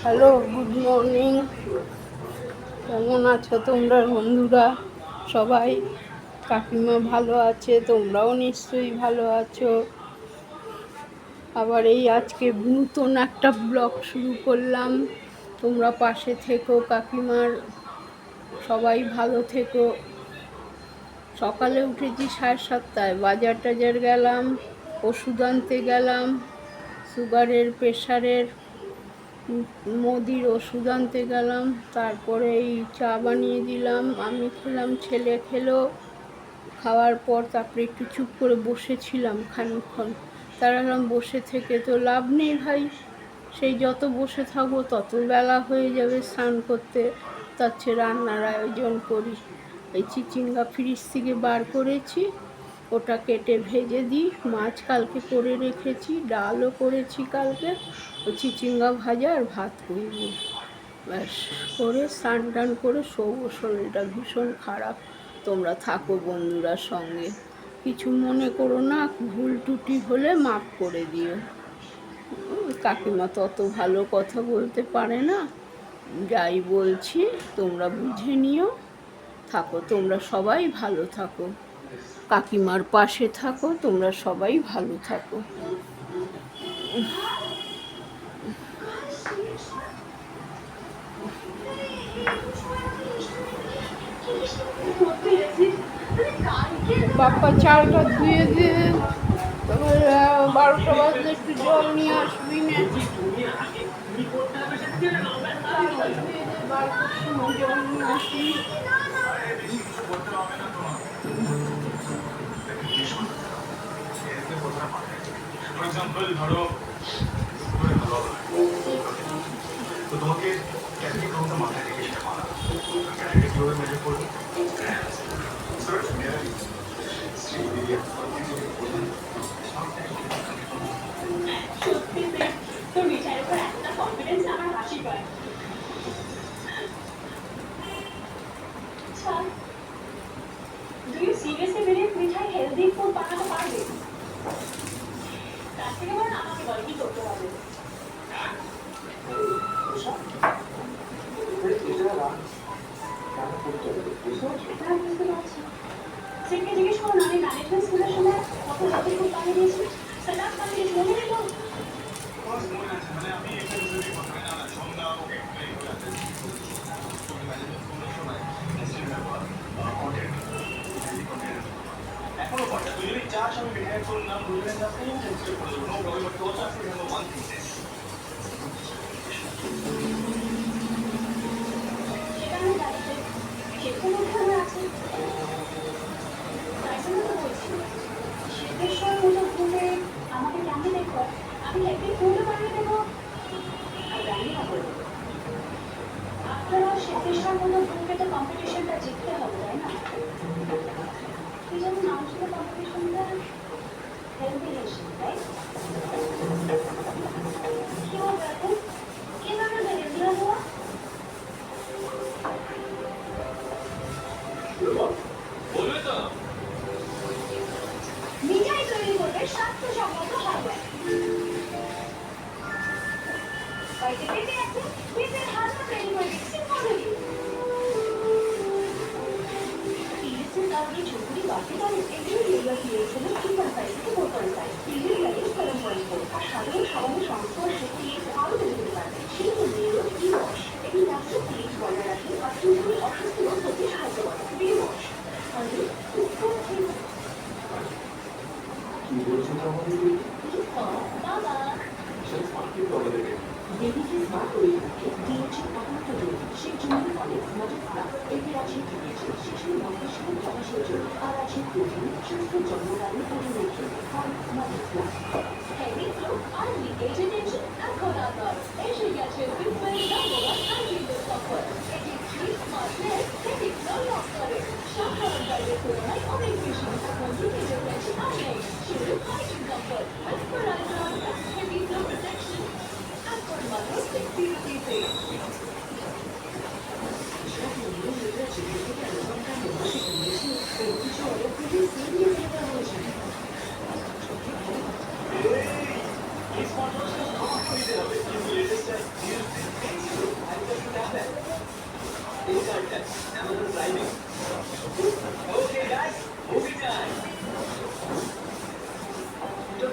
Hello, good morning. কেমন আছো তোমরা বন্ধুরা সবাই? কাকিমা ভালো আছে, তোমরাও নিশ্চয়ই ভালো আছো। আবার এই আজকে নতুন একটা ব্লগ শুরু করলাম। তোমরা পাশে থেকো, কাকিমার সবাই ভালো থেকো। সকালে উঠেছি 7:30, বাজার টাজার গেলাম, ওষুধ আনতে গেলাম, সুগারের প্রেশারের মোদির ওষুধ আনতে গেলাম। তারপরে এই চা বানিয়ে দিলাম, আমি খেলাম, ছেলে খেলো। খাওয়ার পর তারপরে একটু চুপ করে বসেছিলাম খানিকক্ষণ। তারা বসে থেকে তো লাভ নেই ভাই, সেই যত বসে থাকবো তত বেলা হয়ে যাবে স্নান করতে। তার চেয়ে রান্নার আয়োজন করি। এই চিচিঙ্গা ফ্রিজ থেকে বার করেছি, ওটা কেটে ভেজে দিই। মাছ কালকে করে রেখেছি, ডালও করেছি কালকে। ওই চিচিঙ্গা ভাজা আর ভাত করব, ব্যাস। করে স্নান টান করে শোবো। শরীরটা ভীষণ খারাপ। তোমরা থাকো বন্ধুরা সঙ্গে, কিছু মনে করো না, ভুল ত্রুটি হলে মাফ করে দিও। কাকিমা তো অত ভালো কথা বলতে পারে না, যাই বলছি তোমরা বুঝে নিও। থাকো, তোমরা সবাই ভালো থাকো, কাকিমার পাশে থাকো, তোমরা সবাই ভালো থাকো। বাপ্পা চালটা ধুয়ে দিয়ে, তারপরে 12টা বাজলে একটু জল নিয়ে আসবি না। জল নিয়ে আসবি। তো তোমাকে ক্যাটাগরি কাউন্টটা মাথায় রেখে সেটা বানাবো। ক্যাটাগরি কিভাবে মেজার করবো? তোর মিঠাইয়ের উপর একটা কনফিডেন্স আমার হাসি পায়। Do you seriously believe Mithai healthy food বানাতে পারবে? তার থেকে বরং আমাকে বল কি করতে হবে। জিজ্ঞেস করুন, আমি ম্যানেজমেন্ট স্কুলের সময় কত হেলদি ফুড বানিয়ে দিয়েছি। সেটা বানিয়ে মনে নেই। মানে আমি এখনো পড়া তুই যদি চাস আমি বিধায়ক নাম বুঝলেন না no problem but also have to remember one thing সেখানে দাঁড়িয়ে যে কোনো ধরনের আছে তাই জন্য তো বলছি সিদ্ধেশ্বর মতো ঘুরে আমাকে কেমন দেখো, আমি একদিন ফুলও বানিয়ে দেবো আর রান্না করবো। আপনারা সিদ্ধেশ্বর মতো ঘুরে তো কম্পিটিশনটা জিততে হবে, তাই না? কি যেন নাম ছিল কম্পিটিশনটা? হেলদি নেশন, তাই? কি হবে এখন? কিভাবে হেলদি হবো? মিঠাই তৈরি করবে স্বাস্থ্যসম্মত হবে। বাড়িতে পেঁপে আছে, পেঁপের হালুয়া তৈরি করে দিচ্ছি মধুরি। তিরিশের কারণে ঝুঁকুরি বাড়তে পারে, এগুলো ইউরিয়া দিয়েছিল 3.5 থেকে 4.5। তিরিশ লাগে 7.4 আর সাধারণ খাবারের সংস্পর্শে তিরিশ আরও বেড়ে যেতে পারে। সেই জন্য ই ওয়াশ এটি রাত্রে তিরিশ বজায় রাখে আর চুলগুলি অসুস্থ রোগ হতে সাহায্য করে। বি ওয়াশ কি বলছো তো আমাদের বাবা বেবিকে স্মার্ট করে থাকে ডিএনসি একান্ত জন্য সেই জন্য অনেক মজা করা এতে আছে ডিএনসি শিশুর মস্তিষ্কের বিকাশের জন্য আর আছে প্রোটিন সুস্থ জন্মদানে প্রোটিনের জন্য আর মজা হেভি ফ্লো আর লিকেজের টেনশন এখন আর নয়, এসে গেছে ফিটওয়েল নাম্বার 1 অ্যান্টি কমফর্ট। এটি 3 স্মার্টনেস হেভি ফ্লো লক করে সাধারণ গাড়ির তুলনায় অনেক বেশি। এখন লিকেজের টেনশন আর নেই, শুধু হাইজিন কমফর্ট ফর আইজন হেভি ফ্লো প্রোটেকশন এখন মাত্র 60 রুপিসে। Hey, এটা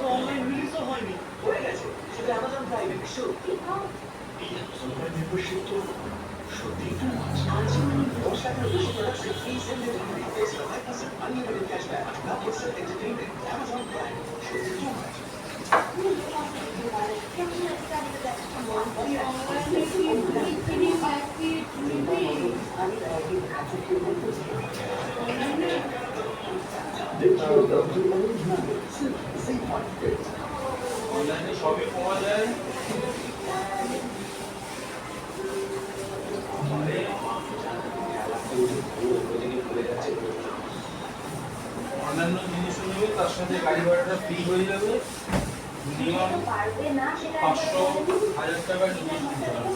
তো অনলাইন রিলিজও হয়নি, হয়ে গেছে সেটা অ্যামাজন প্রাইমে। সত্যি এই অ্যামাজন প্রাইম মেম্বারশিপ তো সত্যি আজ 10 টাকার বেশি প্রোডাক্টে free same day delivery, extra 5% unlimited cashback, now extra entertainment. Amazon Prime, সত্যি টু মাচ। অনলাইনে সবই পাওয়া যায়। অন্যান্য জিনিসও নেবে, তার সাথে গাড়ি ভাড়াটা ফ্রি হয়ে যাবে। মিনিমাম 500-1000 টাকার জিনিস নিতে হবে।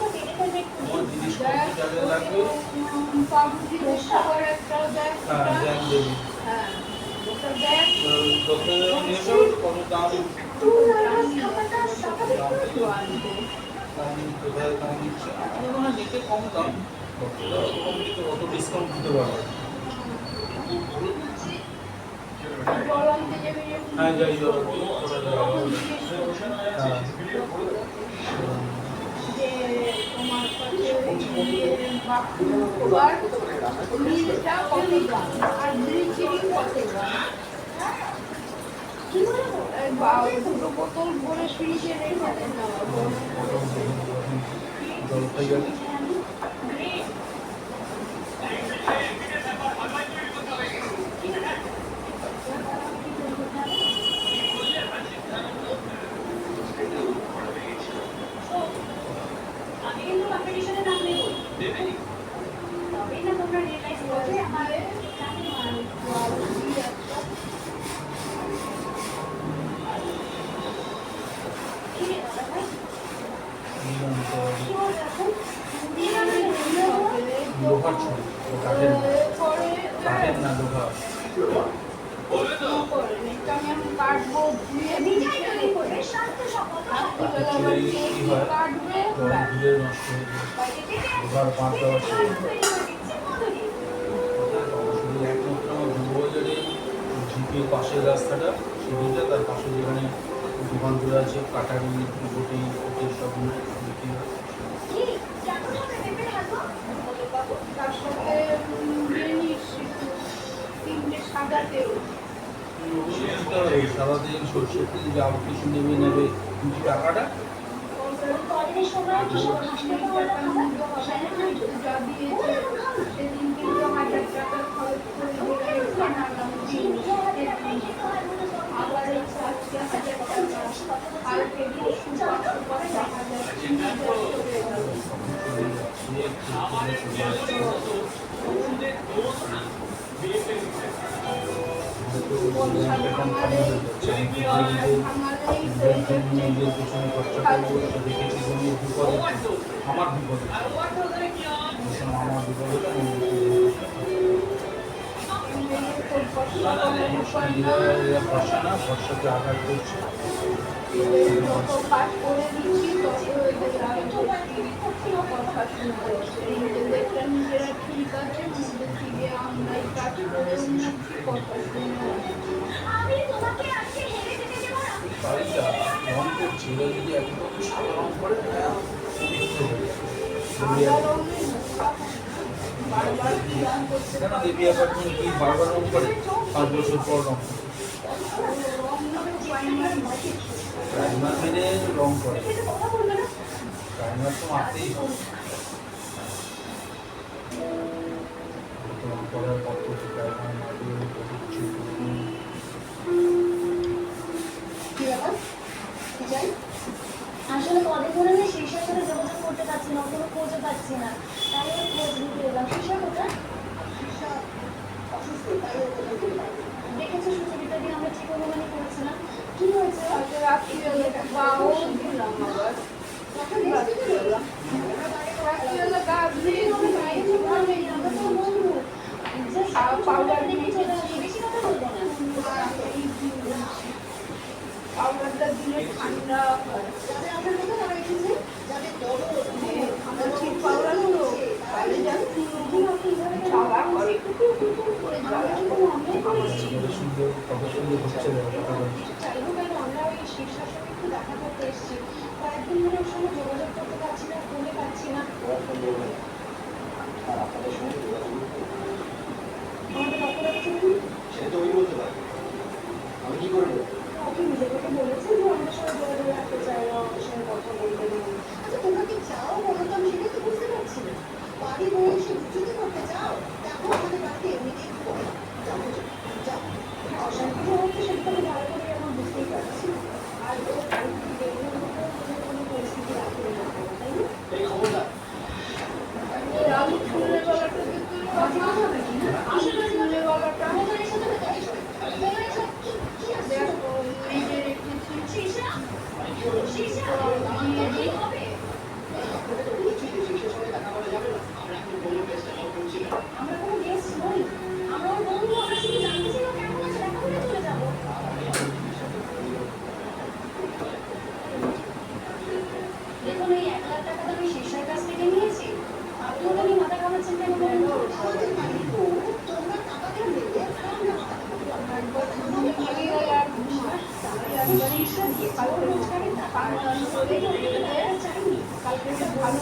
তোমার জিনিসপত্র যা যা লাগবে হ্যাঁ জ্যাম দেবে। দোকানে নিয়ে যাবে তো কত দাম, কোথায় দাম দিচ্ছে। আমাদের মনে হয় নিতে কম দাম, অত ডিসকাউন্ট দিতে পারবে। হ্যাঁ যাই যাবো হ্যাঁ দুটো বোতল ভরে ফ্রিজে রেখে দেন না। জল খাই গেলে আমি কিন্তু কম্পিটিশনে নাম নেব, তবেই না তোমরা রিয়েলাইজ করবে আমার লোহার ছুরি, কাঠের না, কাঠের না লোহার। আমি এখন কাটবো ধুয়ে কি হয় কাটবে জল ধুলে নষ্ট হয়ে যায়, লোহার পাঁচ দেওয়া ছিল। শুধু একমাত্র আমার বউবাজারে জিপের পাশের রাস্তাটা, সেদিকে তার পাশে যেখানে দোকানগুলো আছে কাটারি গোটি গোটি সব বিক্রি হয়। তার সাথে জিনিস তিনটে সাদা তেল সাদা তেল সরষের তেল যা কিছু নেবে নেবে, কিন্তু টাকাটা যা দিয়েছে সেদিন কিন্তু 1000 টাকা খরচ করে আবার আজকে 1000 টাকা কালকে নিজের পিছনে খরচা করবো, দেখেছি জমির বিপদে আমার বিপদে আমার বিপদে ভরসা না, ভরসাকে আঘাত করছে। যত কাজ করে দিচ্ছি তত কথা শুনতে নিজেদেরটা নিজেরা ঠিক আছে, মধ্যে থেকে আমরাই কাজ করে উন্নতি কথা শুনে বাড়িটা রং করছে, এরা যদি একদম সাদা রং করে কেন দেবী অ্যাপার্টমেন্ট কি বারবার রং করে, 5 বছর পর রং প্রাইমার মেরে রং করে, প্রাইমার তো মারতেই হবে। রং করার পদ্ধতি প্রাইমার মারবে, আসলে কদিন ধরে আমি শিশার সাথে যোগাযোগ করতে পারছি না, কোনো খোঁজও পাচ্ছি না, তাই আমি খোঁজ নিতে এলাম। শিশা কোথায়? দেখেছো সুচরিতা দিন আমরা ঠিক অনুমানই করেছিলাম। কি হয়েছে? রাত্রিবেলা বাও দিলাম আবার রাত্রিবেলা গা ধুয়ে পাউডার দিয়ে বেশি কথা বলবো না। পাউডারটা দিলে ঠান্ডা হয়। আপনার কথা আমার এসেছে আমরা ঠিক পাউডার তো আমরা কি কোনো অন্যায় করেছি? কত সুন্দর হচ্ছে ব্যাপারটা। চাইবো কেন? আমরা ওই শীর্ষাসনে একটু দেখা করতে এসেছি। কয়েকদিন ধরে ওর সঙ্গে যোগাযোগ করতে পারছি না, ফোনে পাচ্ছি না। আর আপনাদের সঙ্গে যোগাযোগ আমাদের অপরাধ কি? সেটা তো ওই বলতে পারবে। আমি কি করে বলবো? আপনি নিজে থেকে বলেছেন যে আমাদের সঙ্গে যোগাযোগ রাখতে চাই না, আমাদের সঙ্গে কথা বলতে দিন। আচ্ছা তোমরা কি চাও বলো তো? আমি সেটাই তো বুঝতে পারছি না। বাড়ি বয়ে এসে বিচ্যুতি করতে চাও? দেখো আমাদের বাড়িতে এমনিতেই খুব যাও যাও। অশান্তি যে হচ্ছে সেটা তো আমি ভালো করে এখন বুঝতেই পারছি। আর ও বাড়ি থেকে বেরোনোর মতো কোনো পরিস্থিতি রাখতে না, তাই না? এই খবরদার। আমি ফুলের গলাটা দেখতে কথা বলো নাকি না? আশেপাশে ফুলের গলাটা আমাদের এসে তো তাই চলে। তোমরা এসব কি আসছে? দেখো এই যে রেখেছি শীর্ষা শীর্ষা দিয়ে দিই। হবে? আপনাকে তো বলেছি যে শিশুর সঙ্গে দেখা করা যাবে না। আমরা এখন কোনো কেসটা লক করছিলাম। আমরা কোনো গেস্ট নই। আমরা ওর বন্ধু, আমরা শুধু জানতে চাই ও কেমন আছে, দেখা করে চলে যাবো। দেখুন এই 1 লাখ টাকা তো আমি শীর্ষার কাছ থেকে নিয়েছি। আপনি ওটা নিয়ে মাথা ঘামাচ্ছেন কেন বলুন তো? আমাদের বাড়ি তো তোমরা টাকাটা নেবে, আমরা মাথা ঘামাবো। ভালোই হলো আর শীর্ষা দিয়ে কালকে রোজগারের টাকা চাইনি। কালকে একটা ভালো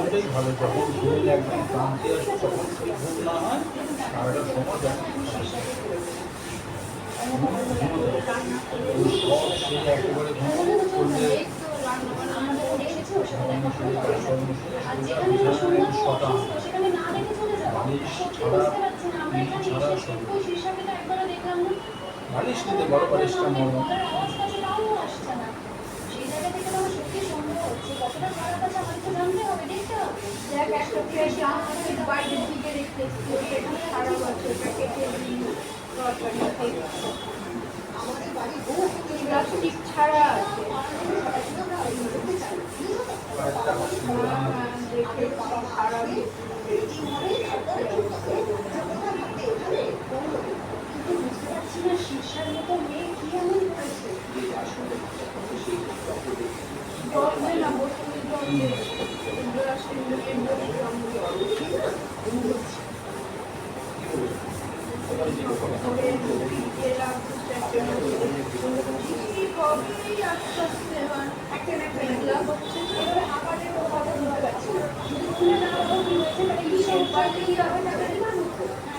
ওটাই ভালো, যখন ভুল একদম ক্রান্তি আসে তখন ভুল না হয় সারাটা সময় যখন ওই সব সে একেবারে করলে আমাদের ওটা এসেছে, ওর সাথে দেখা করে চলে যাবো। আর যেখানে ও শুনলাম ও অসুস্থ, সেখানে না দেখে চলে যাবো। সত্যি বুঝতে পারছি না, আমরা এখানে এসেছি, ওই শীর্ষাকে তো একবারও দেখলাম না। বালিশ নিতে বড় বালিশটা মরণ। গলার আওয়াজটা আছে, তাও ও আসছে না। সেই জায়গা থেকে তো আমার সত্যি সন্দেহ হচ্ছে, কতটা খারাপ আছে আমাদের তো জানতে হবে, দেখতে হবে। দেখ একটা ফ্রেশ আমাদের বাইরের দিকে রেখেছি সেখানে খারাপ আছে ওটা কেটে দিই তরকারি থেকে আমাদের বাড়ি বউ কিন্তু প্লাস্টিক ছাড়া আছে আমরা ওই করতে চাই না। কি হবে? দেখে খারাপ কিন্তু বুঝতে পারছি না শীর্ষার মতো মেয়ে কি এমন করেছে। জল দে না বোতলে জল দে গ্লাসে নিয়ে বলি জল করে দিয়ে রাখতে হবেই আস্তে আস্তে হয় একটা না একটা গ্লাস হচ্ছে এবারে আবারের ও কথা বলতে পারছি না। যদি শুনে না হবো কি হয়েছে, তাহলে কি সব বাড়ি হবে টাকা দিবা না?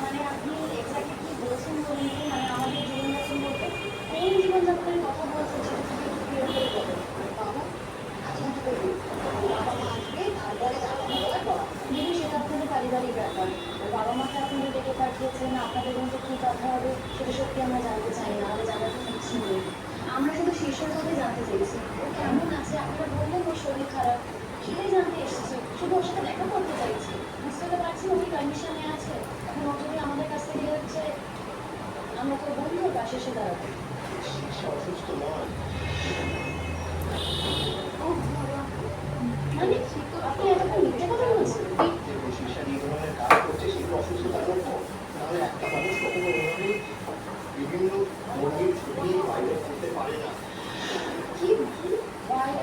মানে আপনি এক্স্যাক্টলি কি বলছেন বলুন তো? মানে আমাদের জীবনযাপন বলতে কোন জীবনযাপনের কথা বলছেন সেটা থেকে একটু ক্লিয়ার করে বলুন। বাবা আচ্ছা করুন, বাবা মা আসবে, তারপরে খাওয়া দাওয়া করা। দিদি সেটা আপনাদের পারিবারিক ব্যাপার। ওর বাবা মাকে আপনাদের ডেকে পাঠিয়েছেন, আপনাদের মধ্যে কী কথা হবে সেটা সত্যি আমরা জানতে চাই না, আমাদের জানার তো কিছু নেই। আমরা শুধু শীর্ষের কথা জানতে চেয়েছি, ও কেমন আছে। আপনারা বললেন ওর শরীর খারাপ, সেটাই জানতে এসেছি। শুধু ওর সাথে দেখা করতে চাইছি। বুঝতে তো পারছি ও কি কন্ডিশনে আছে। এখন ও যদি আমাদের কাছ থেকে হচ্ছে, আমরা তো বন্ধু ওর পাশে এসে দাঁড়াবো। শিশু অসুস্থ নয়। মানে আপনি এতক্ষণ মিথ্যে কথা বলছেন? দেখুন শিশা এই ধরনের কাজ করছে সেগুলো অসুস্থতার লক্ষণ। নাহলে একটা মানুষ কখনো ওইভাবে বিভিন্ন মন্দির ছবি বাইরে করতে পারে না। কি বাইরে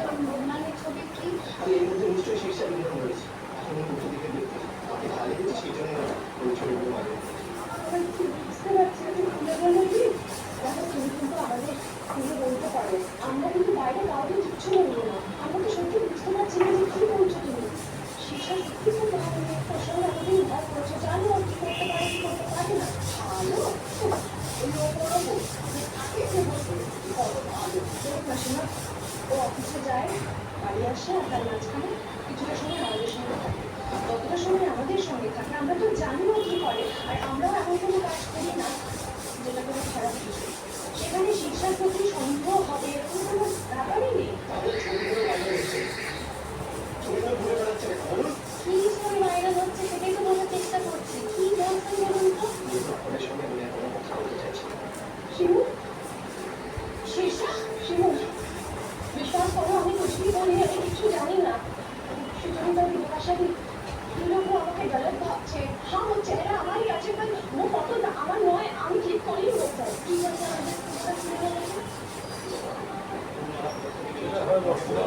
মানে ছবি কি? আর এর মধ্যে নিশ্চয়ই শিক্ষা বিঘ্ন রয়েছে। এখন এই উঁচু দিকে দেখতে তাকে ভালো লেগেছে সেই জন্য ওই ছবিগুলো বাইরে আমরা কি বুঝতে পারছি না, তুমি খুলে বলো কি? দেখো তুমি কিন্তু আমাদের খুলে বলতে পারো, আমরা কিন্তু বাইরে কাউকে কিচ্ছু বলবো না। আমরা তো সত্যি বুঝতে পারছি না যে কি বলছো তুমি। শিক্ষা সত্যি খুব ভালো মেয়ে, তোর সঙ্গে আমাদের উদ্ধার করেছো, জানো ও কি করতে পারে কি করতে পারে না। ভালো ওই ও করবো তাকে কে বলবো বলো ভালো। দেখ না শোনা, ও অফিসে যায়, বাড়ি আসে, আর তার মাঝখানে কিছুটা সময় আমাদের সঙ্গে থাকে। কতটা সময় আমাদের সঙ্গে থাকে আমরা তো জানি না কি করে। আর আমরাও এমন কোনো কাজ করি না যেটা কোনো খারাপ কিছু। সেখানে শিক্ষার প্রতি সন্দেহ হবে এরকম কোনো ব্যাপারই নেই। তাদের ছবিগুলো বাইরে রয়েছে। ছবিগুলো ঘুরে বেড়াচ্ছে না বলুন। কি ছবি ভাইরাল হচ্ছে সেটাই তো বোঝার চেষ্টা করছি। কি বলছেন বলুন তো? আপনাদের সঙ্গে আমি এখন কথা বলতে চাইছি। শিবু, শীর্ষা, শিবু, বিশ্বাস করো আমি কিছুই বলি, আমি কিছু জানি না। সুচরিতা की भाषा भी ये लोग আমাকে গলত ভাবছে। হ্যাঁ ও চেহারা আমারই আছে, বাট ও কত আমার নয়, আমি ঠিক করেই বলতে ঠিক আছে আমাদের এটা হয় বর্তমানে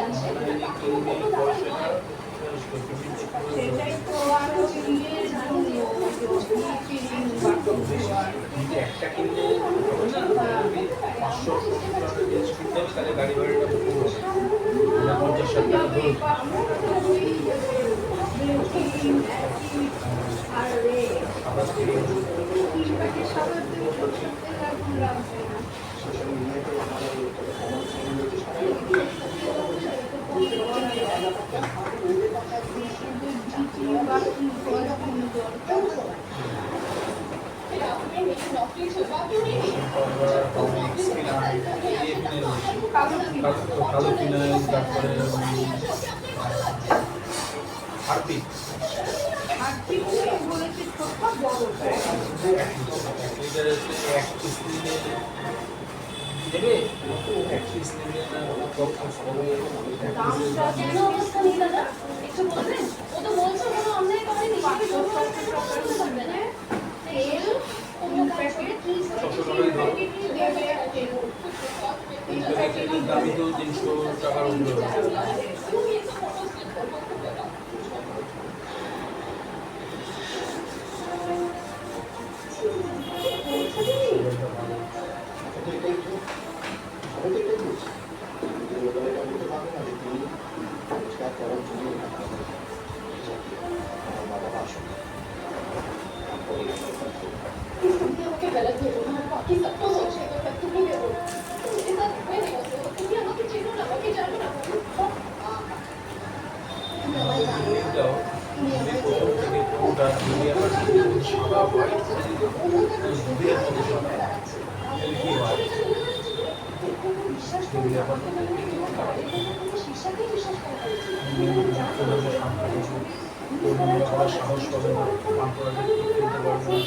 অনলাইনে কিনবে এই পয়সাটা সেটাই তো আরো ইয়ের জন্য একটা কিনলে হবে না, 500-600 জিনিস কিনতে হবে, তাহলে গাড়ি ভাড়াটা কম হবে, 50-60 টাকা ধরুন। আবার থেকে সোশ্যাল মিডিয়াতে আমাদের কমার্স সেগুলোতে কালো ফিনাইল, তারপরে হারপিক, এক পিস নিলে দেবে, এক পিস নিলে না কত হবে, এক পিসের দাম কেন অবস্থা নেই দাদা একটু বলবেন? ও তো বলছে কোনো অন্যায় করেনি, সেটা তো করতে পারবে না। তেল কোনো প্যাকেট 600 টাকাই ধরো, এই প্যাকেটের দামই তো 300 টাকার উপরে হবে। এটাও তুমি প্রথম থেকে পুরোটা দুনিয়া সাদা হোয়াইট দুধের মতো সাদা, মিল্কি হোয়াইট, দুনিয়া সাহস পাবে না, পান করাটা কিনতে পারবে না।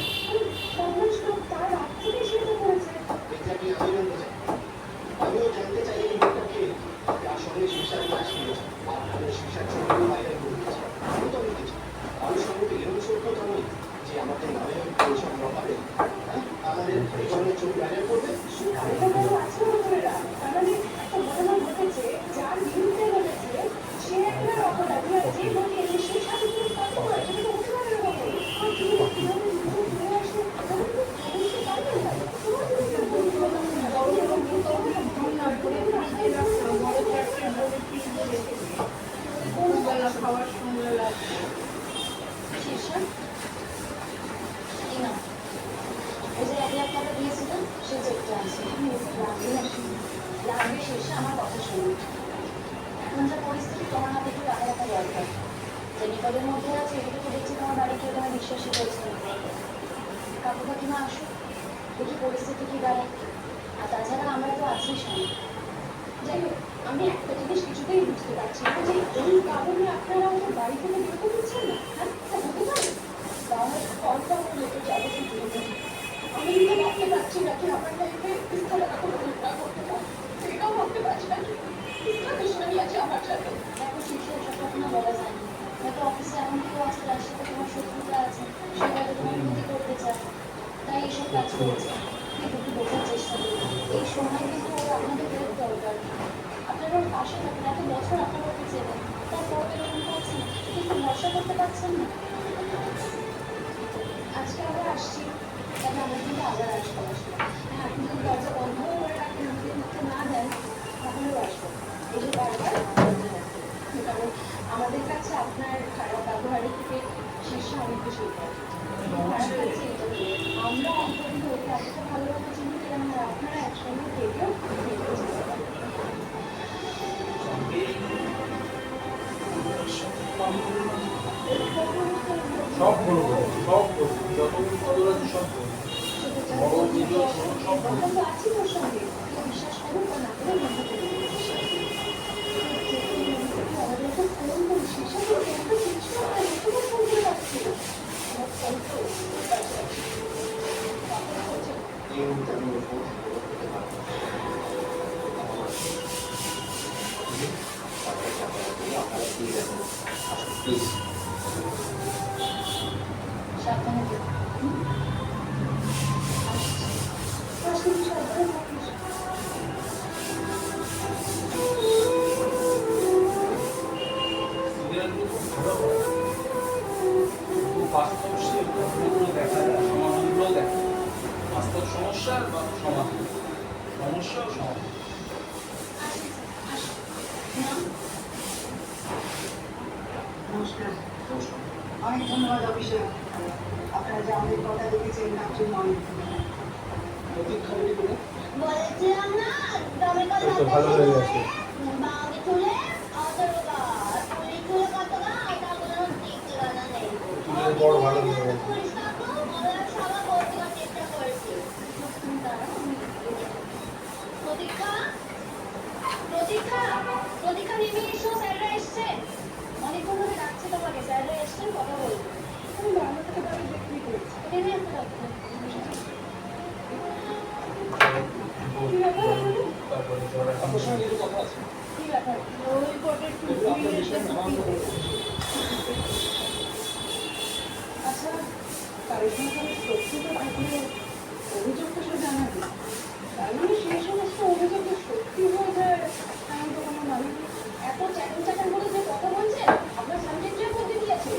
আমিও জানতে চাই এই লোকটাকে আসলে শীর্ষার ক্লাস নিয়েছে আপনাদের শীর্ষার ছবিগুলো ভাইরাল করে দিয়েছে। আমি তো দেখেছি আমি সম্মুখে এরকম সত্য তো নই যে আমাদের নামে সংগ্রহ হবে, আমাদের এই ধরনের ছবি ভাইরাল করবে। খাওয়ার সঙ্গে লাগবে শীর্ষা এই না, ওই যে 1 লাখ টাকা দিয়েছিলাম সে চেকটা আছে। লাগবে শীর্ষা, আমার কথা শুনুন। এখন যা পরিস্থিতি তোমার হাতে একটু টাকা রাখা দরকার। যে বিপদের মধ্যে আছে এটুকু দেখছি তোমার বাড়ি কেউ তোমার বিশ্বাসই করছে না। কাকু কাকিমা আসুক, দেখি পরিস্থিতি কি দাঁড়ায়। আর তাছাড়া আমরা তো আছি সঙ্গে। যাই হোক, আমি একটা জিনিস কিছুতেই বুঝতে পারছি না যে এই কারণে আপনারা আমাদের বাড়ি থেকে বের করে দিচ্ছেন না। হ্যাঁ, তা হতে পারে? তাহলে কনফার্ম হলে তো যাবো কি করবো? আমি তো ভাবতে পারছি না কি আমার লাইফে ইস্তারা কোনো ঘটনা করতে পারে। সেটাও ভাবতে পারছি না কি ইস্তারা দুশ্মনী আছে আমার সাথে। দেখো শীর্ষ এসব কথা না বলা যায় না। হয়তো অফিসে এমন কেউ আছে যার সাথে তোমার শত্রুতা আছে, সে হয়তো তোমার ক্ষতি করতে চায়, তাই এসব কাজ করেছে। কিন্তু একটু বোঝার চেষ্টা করুন, এই সময় কিন্তু ওর আপনাদের বেরোর দরকার। আপনারা ওর পাশে থাকেন, এত বছর আপনারা ওকে চেনেন, তারপর এরকম করছেন, কিন্তু ভরসা করতে পারছেন না। আজকে আমরা আসছি, তাহলে আমরা কিন্তু আবার আসবো। হ্যাঁ, আপনি যদি দরজা বন্ধ করে রাখেন, যদি মুখে না দেন, তাহলেও আসবো। এই যে বারবার দরজা রাখেন, কারণ আমাদের কাছে আপনার খারাপ ব্যবহারের থেকে শীর্ষ অনেক বেশি ইম্পর্টেন্ট। আমরা অন্তত ওকে এতটা ভালোভাবে চিনি কেন, আর আপনারা একসঙ্গে থেকেও সব বলবো, সব বলবো, যতদিন কদর আছে সব বলবো, বড় ভিডিও সব বলবো। তো আছি ওর সঙ্গে, বিশ্বাস করুন বা না করে বন্ধ করে দিন। আমাদের তো ফোন করি, শীর্ষা করে একটা কিছু আমরা এখনো ফোন করে রাখছি। আমার ফোন তো এই মুহূর্তে আমি ওর ফোন করতে পারবো না। আপনারা দিয়ে দেবেন প্লিজ। সাবধানে দেখুন। সাবধানে থাকিস। অনেক ধন্যবাদ অফিসে। আপনারা যে আমাদের কথা দেখেছেন তার জন্য অনেক ধন্যবাদ। প্রতীক্ষা রেডি করে বলেছিলাম না গ্রামের কথা এই তো ভালো হয়ে গেছে। বাঙালি চুলে অতটা চুলি চুলে কতটা এটা কোনো দিক ঠিকানা নেই চুলের বড় ভালো হয়ে গেছে। পরিষ্কার তো আমরা সবাই করতে চেষ্টা করেছি প্রতীক্ষা প্রতীক্ষা প্রতীক্ষা নেমে এসো স্যাররা এসছেন অনেকক্ষণ ধরে ডাকছে তোমাকে স্যাররা এসছেন কথা বলবো আমি বাংলা থেকে তাদের দেখতেই করেছি। এখানে একটা ডাক্তার তারপরে জ্বর এখন আপনার সঙ্গে কিছু কথা আছে কি ব্যাপার? ওই কোটে একটু এগুলো আপনার ঘুরিয়ে বিষয়ে নানান যেতে খবর আচ্ছা, কারেকশন করে সত্যিটা থাকলে অভিযোগ তো সে জানাবে। তার মানে সেই সমস্ত অভিযোগ যে সত্যি হয়ে যায় এমন তো কোনো মানে নেই। এত চ্যাটেন চ্যাটেন করে যে কথা বলছে আপনার সাবজেক্টের মধ্যে দিয়েছে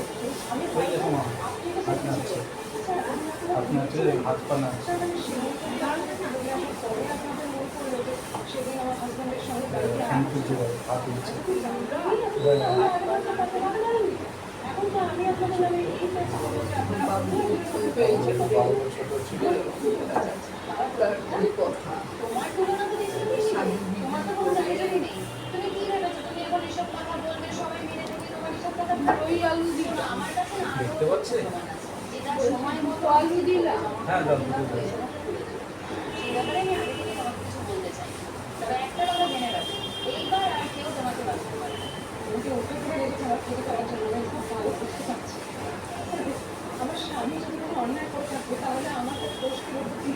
আমি ওই দেখো মা, আপনি তো হাত নাড়ছে। স্যার আমি আপনি হচ্ছে হাত পা নাড়ছে। স্যার আমি সেদিন পরে আপনাদের মনে পড়লো যে সেদিন আমার হাজব্যান্ডের সঙ্গে গাড়িতে ফ্যান খুলছে বলে, হাত উঠছে। এখন তো আমি আপনাদের নামে এই কাজ করবো যে আপনারা বাবু ছোট ছিল। তোমার তুলনা তো দেখছি বেশি তোমার তো কোনো জায়গায় নেই তুমি কি ভেবেছো তুমি এখন এসব কথা বলবে সবাই মেনে নেবে তোমার এসব কথা ওই আলু দিল না, আমার কাছে না আরো দেখতে পাচ্ছে? যেটা সময় মতো আলু দিলাম হ্যাঁ দাম দিতে সেই ব্যাপারে আমি আগে থেকে তোমাকে কিছু বলতে চাই তবে একটা কথা জেনে রাখো এইবার আর কেউ তোমাকে বাঁচাতে পারবে না আমাকে ওকে করে রেখেছে আমার খেতে করার জন্য আমি খুব ভালো বুঝতে পারছি। আমার স্বামী যদি কোনো অন্যায় করে থাকে তাহলে আমাকে দোষ করতে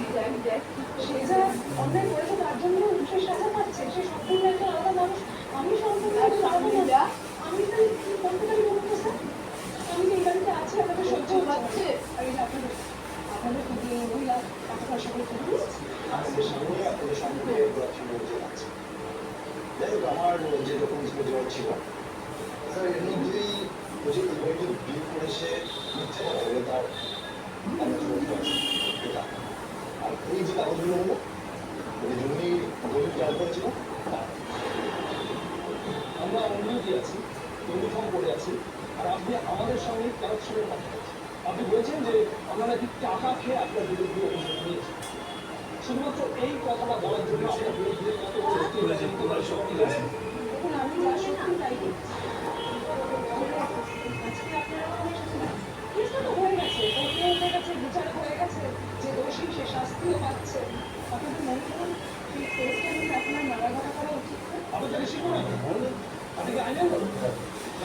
দেয় সে যা অন্যায় করেছে তার জন্য সে সাজা পাচ্ছে সে সম্পূর্ণ একটা আলাদা মানুষ আমি সম্পূর্ণ একটা আলাদা মানুষ আমি তাহলে কি করতে পারি বলুন তো স্যার আমি যে এই বাড়িতে আছি আমাকে সহ্য হচ্ছে আর এই যে আপনাদের খুবই মহিলা টাকা পয়সা করে খুবই দিয়েছে আপনাদের সামনে আপনাদের সম্পর্কে কয়েকটি অভিযোগ আছে যাই হোক আমার যে ডকুমেন্টস প্রতিবার ছিল স্যার এর মধ্যেই যে এইভাবে বিয়ে করে সে মিথ্যে কথা বলে তার আমরা সুরক্ষা আছে এটা আর এই যে কাগজগুলো হলো ওই জমি জমি ক্লিয়ার করেছিল আমরা অনুমতি আছি ইউনিফর্ম পরে আছি আর আপনি আমাদের সঙ্গে কারেকশনের কথা বলছেন আপনি বলেছেন যে আমরা নাকি টাকা খেয়ে আপনার বিরুদ্ধে অভিযোগ নিয়েছি শুধুমাত্র এই কথাটা বলার জন্য আপনার বিরুদ্ধে এত শক্তি হয়েছে তোমার শক্তি হয়েছে দেখুন আমি যা সত্যি তাই বলছি। আজকে আপনারা ওখানে এসেছিলেন। কেসটা তো হয়ে গেছে, কোর্টে হয়ে গেছে, বিচার হয়ে গেছে, যে দোষী সে শাস্তিও পাচ্ছে। আপনাদের মনে করুন সেই কেসটা নিয়ে আপনার নাড়াঘাটা করা উচিত না? আপনি তাকে শিখুন আপনি কি আইনের লোক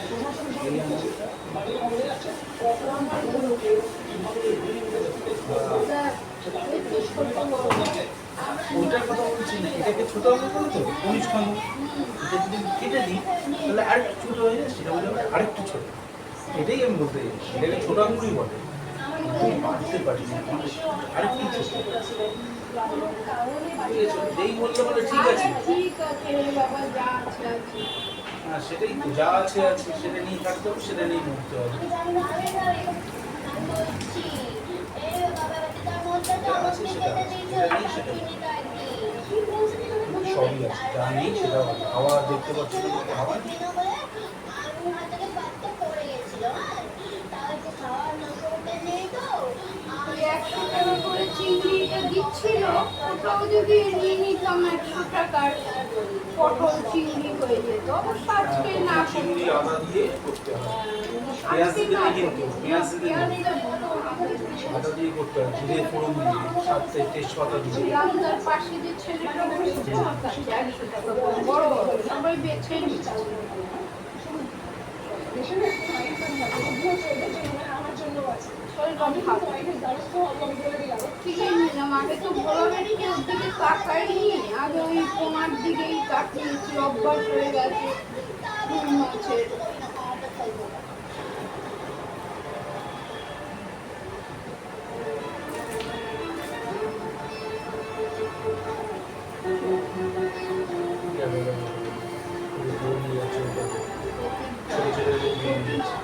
প্রশাসনের সঙ্গে বাড়ি আমাদের যাচ্ছে ওইটার কথা বলছি না, এটাকে ছোট আঙুল বলো তো, 19 আঙুল। এটা যদি কেটে দিই তাহলে আরেকটু ছোট হয়ে যায়, সেটা বলে আরেকটু ছোট। এটাই আমি বলতে চাইছি, এটাকে ছোট আঙুলই বলে। আমি বাড়তে পারি না, আরেকটু ছোট। ঠিক আছে, এই বলতে বলে ঠিক আছে। ঠিক আছে বাবা যা আছে আছে হ্যাঁ সেটাই তো, যা আছে আছে সেটা নিয়ে থাকতে হবে, সেটা নিয়ে মরতে হবে। আমি জানি না আরে না আমি বলছি এই বাবা তার মধ্যে তো আমাকে কেটে দিয়েছে চিনিটা কি বলছি সবই আছে, যা নেই সেটা হবে। হাওয়া দেখতে পাচ্ছি না, হাওয়া নেই। আমি হাত থেকে বাচ্চা পড়ে গেছিল তাহলে খাওয়ার নশোটা নেই তো ওই 100 টাকা করে চিংড়িটা দিচ্ছিল ওটাও যদি নিয়ে নিতাম 100 টাকার পটল চিংড়ি হয়ে যেত অবশ্য আজকে না চিংড়ি করতে আদা দিয়ে করতে হবে। পেঁয়াজ আজকে দিতে না নেই কিন্তু, পেঁয়াজ দিতে নেই। আদা দিয়ে করতে হবে, জিরে ফোড়ন দিয়ে, সাথে তেজপাতা দিয়ে। রান্নার পাশে যে ছেলেটা বসেছে আমার কাছে 100 টাকা করে বড় বড় সবাই বেছে নিচ্ছে দেশের একটা আইন কানুন আছে, যদিও ওদের জন্য নয়, আমার জন্যও আছে। শরীর আমি ভালো কিন্তু আইনের দ্বারস্থ হবো, আমি বলে দিলাম। ঠিকই নিলাম আগে তো ভোলাবের ওর দিকে তাকাইনি আগে ওই কোনার দিকেই তাকিয়েছি অভ্যাস হয়ে গেছে মাছের দড়ি আছে ওটাতে। ছোট ছোট দড়ি নিয়েছি।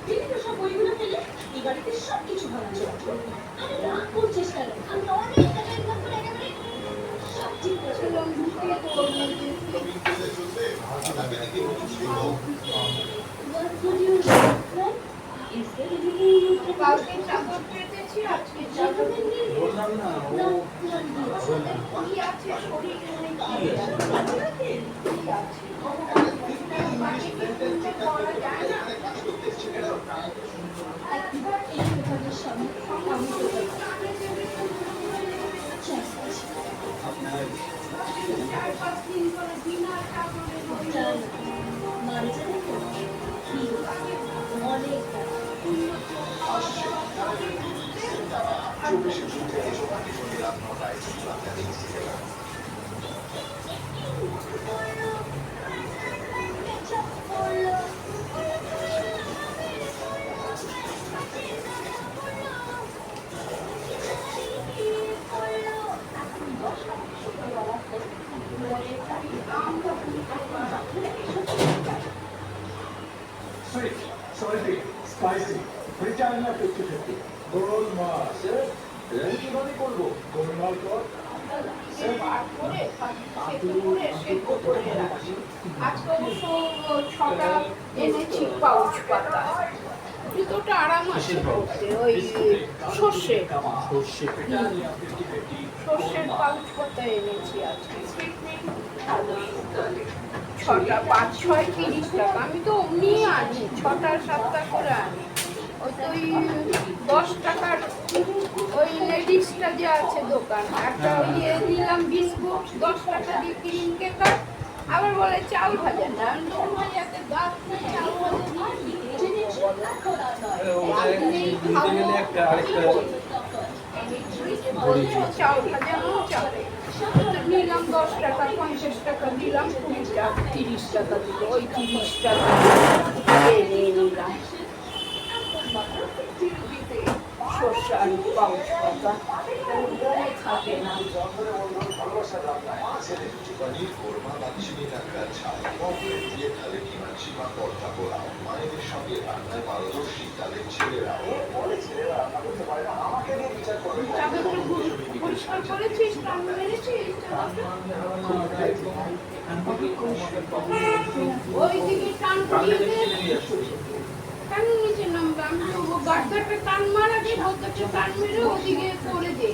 দিদিকে সব বইগুলো পেলে এই বাড়িতে সব কিছু ভালো চলছে। আমি রাগ করছিস কেন আমি অনেক টাকা ইনকাম করে একেবারে সব ঠিক করে ছিলাম ঢুকে করবো What would you like? Is there anything you can কালকে চাদর পেতেছি, আজকে চাদর বললাম না ও কি আছে শরীরে কি আছে করা যায় না। একবার এই দোকানের সামনে আমি দোকান চার পাঁচ দিন করে বিনা চাদরে মানে জানেন তো কি অনেক Sweet, salty, spicy, Britannia 50-50. গোলমাল স্যার কিভাবে করবো গোলমাল কর আজকে অবশ্য ছটা এনেছি পাউচ পাতা, জুতোটা আরাম আছে পরতে, ওই সর্ষের পাউচ পাতা এনেছি আজকে। ছটা 5-6 30 টাকা, আমি তো অমনি আনি 6টা 7টা করে আনি। ওই তো ওই 10 টাকার ওই লেডিসটা যে আছে দোকান, একটা ইয়ে নিলাম বিস্কুট 10 টাকা দিয়ে ক্রিম কেকার, আবার বলে চাল ভাজা না, আমি তো ভাজাতে দাঁত চাল ভাজা নিতে গেলে একটা আরেকটা চাল ভাজানো চালে নিলাম 10 টাকা 50 টাকা দিলাম, 20 টাকা 30 টাকা দিল, ওই 30 টাকা নিয়ে নিলাম সর্ষার পাউচ পাতা মনে থাকে না। পনির কোরমা বাদশিনী টাকা ছাল পমফ্রেট দিয়ে তাদের কিমা চিমা পর্দা পোড়াও মায়েদের সঙ্গে রান্নায় পারদর্শী তাদের ছেলেরাও চাদরটা পরিষ্কার করেছিস, টান মেরেছিস ওই দিকে টান দিয়ে দে, কেন নিচে নামবে? আমি তো গাড্ডাটা টান মারাকে বলতে টান মেরে ওদিকে করে দে।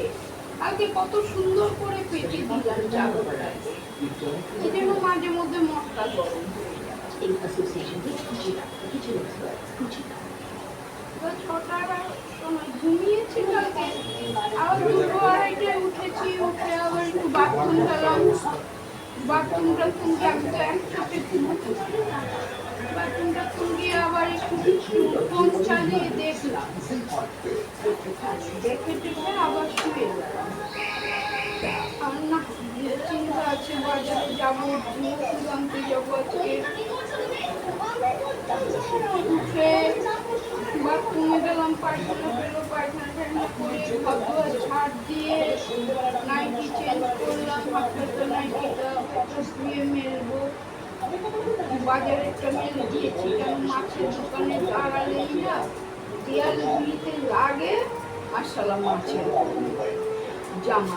আগে কত সুন্দর করে পেটে দিলাম চাদরটা, এই জন্য মাঝে মধ্যে মশলা গরম হয়ে যায়। In association with Kuchita, the kitchen expert, Kuchita. এবার 6টার সময় ঘুমিয়েছি কালকে, আবার 2-2:30টায় উঠেছি, উঠে আবার একটু বাথরুম গেলাম, বাথরুমটা তুলে আমি তো এক চোখে বাথরুমটা তুলে আবার একটু ফোন চালিয়ে দেখলাম, দেখে টেখে আবার শুয়ে গেলাম। আর না চিন্তা আছে বাজারে যাবো, ওষুধ আনতে যাবো আজকে। উঠে বাথরুমে গেলাম, পায়খানা পেলো, পায়খানা করে ঘর ছাড় দিয়ে নাইটি চেঞ্জ করলাম, হাফটা নাইটিটা ধুয়ে মেলবো। বাজারে একটা মেলে দিয়েছি, কেন মাছের দোকানে দাঁড়ালেই না দেয়াল গুলিতে লাগে আর সালা মাছের জামা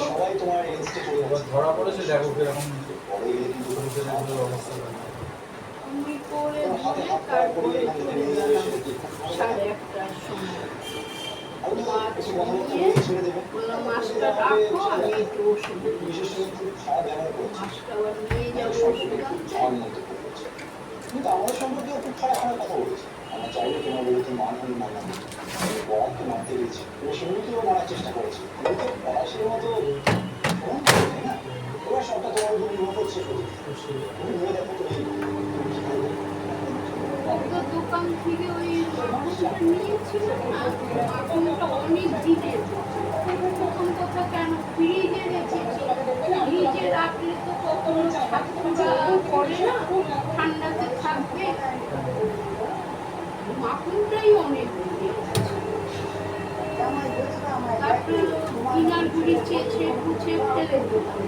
সবাই তোমার এগেনস্টে চলে এবার ধরা পড়েছে, দেখো কিরকম যাচ্ছে অবস্থা। আমি করে দিয়ে তারপরে চলে গেলাম 1:30টার সময়। মাছ নিয়ে বললাম মাছটা রাখো, আমি একটু ওষুধ বিশেষ করে খুব খারাপ ব্যবহার করছে মাছটা আবার নিয়ে যাবো ওষুধ আনতে। আমার মধ্যে পড়েছে কিন্তু আমাদের সম্পর্কেও খুব খারাপ খারাপ কথা বলেছে। আমার চাইলে তোমার বিরুদ্ধে মানহানি মানলাম, আমি বরাদকে মারতে গেছি, তুমি সেগুলোকেও মারার চেষ্টা করেছি, কিন্তু পড়াশোর মতো ফোন তাই না? এবার সবটা তোমার উপর নির্ভর করছে। তুমি ভেবে দেখো তুমি কি করবে। তো দোকান থেকে ওই ওষুধটা নিয়েছিল না, এখনটা অনেক দিনের, প্রথম কথা কেন ফ্রিজে রেখেছি, ফ্রিজে রাখলে তো কখনো ঠান্ডা পড়ে না, ঠান্ডাতে থাকবে, মাখনটাই অনেক দিনের। তারপরে কিনার গুড়ি চেয়েছে গুছে ফেলে দিলাম,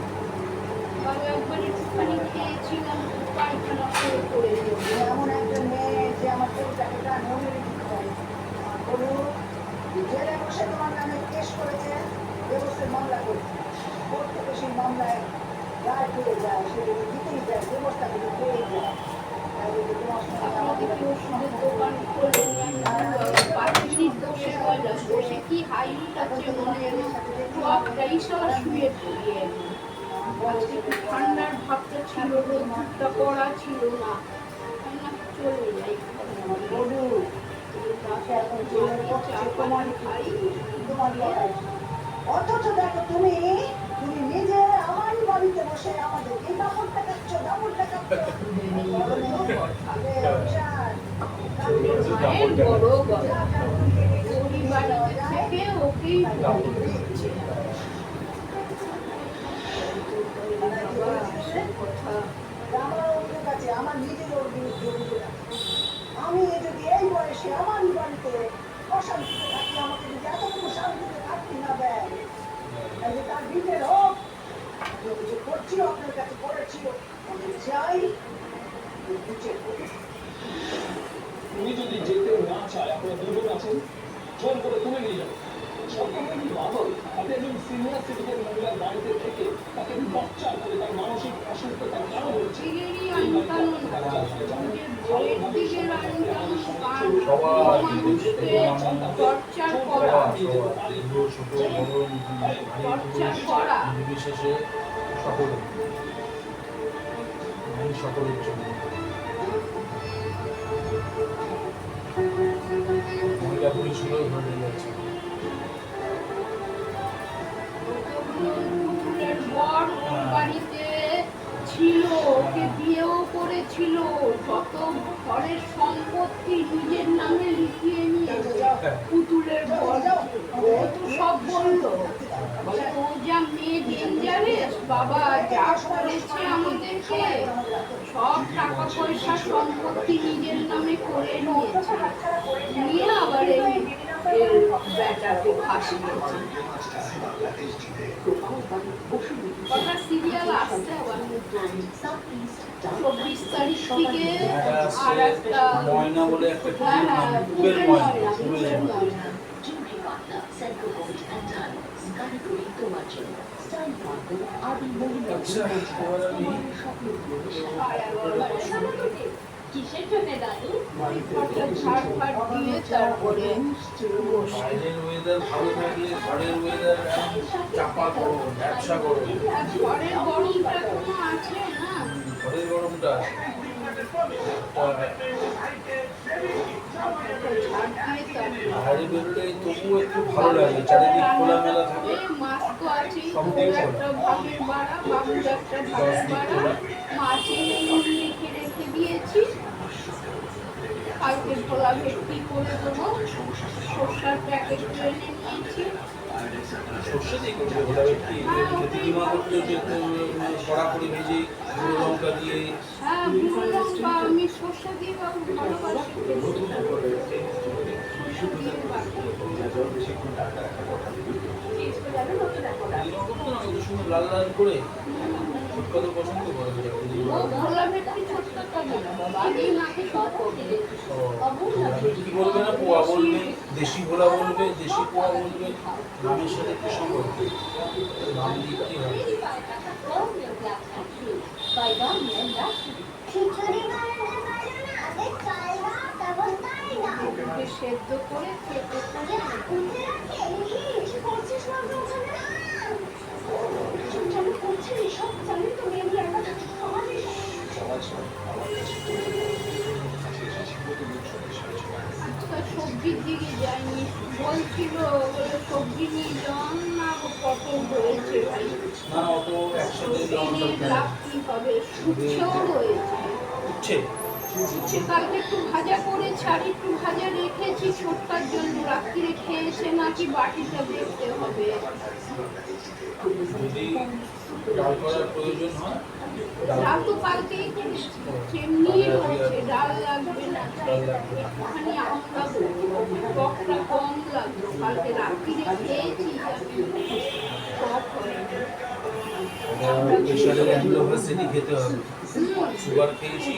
বাবা একবার একটুখানি খেয়েছিলাম, পায়খানা করে করে দেবো। এমন একটা মেয়ে যে আমার টাকাটা মনে রেখে পারে বলুন জেলে বসে তোমার নামে কেস করেছে, ব্যবস্থায় মামলা করেছে, কোর্ট থেকে সেই মামলায় যায় পেয়ে যায় সেগুলো দিতেই যায় ব্যবস্থাগুলো পেয়ে যায় তাই বলে তোমার সঙ্গে আপনাদের আমাদের কি ওষুধের দোকান খোলেনি? পাখির দোষে বসে কি হাই উঠাচ্ছে মনে যেন সবটাই সারা শুয়ে পড়ি একদম। আজকে একটু ঠান্ডার ভাবটা ছিল, রোদ্দুরটা কড়া ছিল না, ঠান্ডা চলে যাই বধূ তাকে এখন জেলের পক্ষে তোমারই খাই তোমার লড়াই অথচ দেখো তুমি তুমি নিজে আমারই বাড়িতে বসে আমাদেরকে দামন টাকাচ্ছ মায়ের বড় গলা, ওই বাড়িতে থেকে ওকেই বলি দিচ্ছে। কথা আমার নিজের ওর বিরুদ্ধে উঠে রাখি। আমি যদি এই বয়সে আমারই বাড়িতে অশান্তিতে থাকি আমাকে যদি এতটুকু শান্তিতে থাকতে না দেয় তাহলে তার ভিতরে হোক আমি অভিযোগ করছিও আপনার কাছে করেছিও আমি চাই বিচার করি। তুমি যদি যেতে না চায় আপনারা দুজন আছেন জোর করে তুলে নিয়ে যাও সরকারের কি বাদল আপনি একজন সিনিয়র সিটিজেন মহিলার বাড়িতে থেকে তাকে টর্চার করে তার মানসিক অসুস্থতার কারণ হচ্ছে দিকেরই আইনকানুন, বইয়ের দিকের আইনকানুন, মানুষকে টর্চার করা, টর্চার করা। নির্বিশেষে সকলে আইন সকলের জন্য মহিলা পুলিশ হলেও ধরে যাচ্ছে পুতুলের বর ওর বাড়িতে ছিল, ওকে বিয়েও করেছিল, যত ঘরের সম্পত্তি নিজের নামে লিখিয়ে নিয়েছে পুতুলের বর। ও তো সব বললো, বলে ও যা মেয়ে ডেঞ্জারেস, বাবা যা করেছে আমাদেরকে, সব টাকা পয়সা সম্পত্তি নিজের নামে করে নিয়েছে, নিয়ে আবার এই এর ব্যাটাকে ফাঁসিয়েছে। কথা সিরিয়াল আসছে আবার 24 তারিখ থেকে, আর একটা ময়না বলে একটা হ্যাঁ হ্যাঁ Kuber Kuber Moyna Moyna, Kuber Kuber Moyna Moyna. Jhumki Patna central gold and diamonds কারিগরি তোমার জন্য স্টাইল মার্কেট আদি মহিলা আচ্ছা, এবার আমি কিসের জন্য দাদু? একটা ঝাড় ফাড় দিয়ে তারপরে বসে। বাইরের ওয়েদার ভালো থাকলে ঘরের ওয়েদার চাপা করো ব্যবসা করো আর ঘরের গরমটা কোনো আছে না, ঘরের গরমটা ঝাড় দিয়ে তারপরে বাইরে বেরোলে তবুও একটু ভালো লাগে চারিদিক খোলামেলা থাকে মাছ তো আছেই, ওর একটা ভাগের বাড়া, বাবুর একটা ভাগের বাড়া, মাছে নুন লিখে রেখে দিয়েছি, কালকে ভোলা ভেটকি করে দেবো, সর্ষার প্যাকেট এনে নিয়েছি। সর্ষে দিয়ে করবে ওটা একটু খেতে কিমা করলে যে কড়া করে ভেজে গুঁড়ো লঙ্কা দিয়ে হ্যাঁ গুঁড়ো লঙ্কা আমি সর্ষে দিয়ে বাবু ভালোবাসি খেতে। সর্ষে দিয়ে বাটি। এই রকম তো না ওদের সঙ্গে লাল লাল করে ছোটকা তো পছন্দ করে ও ভোলা ভেটকি ছোট্ট খাবে না বাবা, আগেই মাকে সব করবে। কি বলবে না পোয়া বলবে দেশি ভোলা বলবে দেশি পোয়া বলবে নামের সাথে একটু সম্পর্ক নাম দিতেই হবে ওকে সেদ্ধ করে খেতে করে আজকাল সবজির দিকে যায়নি, বলছিল বলে সবজি নিয়ে যান না, পটল রয়েছে ভাই, না অত একসাথে এনে রাখতেই হবে, শুচ্ছেও রয়েছে, উঠছে উচ্ছে কালকে একটু ভাজা করেছি আর একটু ভাজা রেখেছি ছোটকার জন্য, রাত্রিরে খেয়েছে নাকি বাটিটা দেখতে হবে। যদি ডাল করার প্রয়োজন হয় ডাল তো কালকেই করেছি, এমনি রয়েছে, ডাল লাগবে না, একটুখানি আমটা টকটা কম লাগলো, কালকে রাত্রিরে খেয়েছি টক হয়নি। প্রেশারের অ্যাম্লোভাসিডি খেতে হবে সুগার খেয়েছি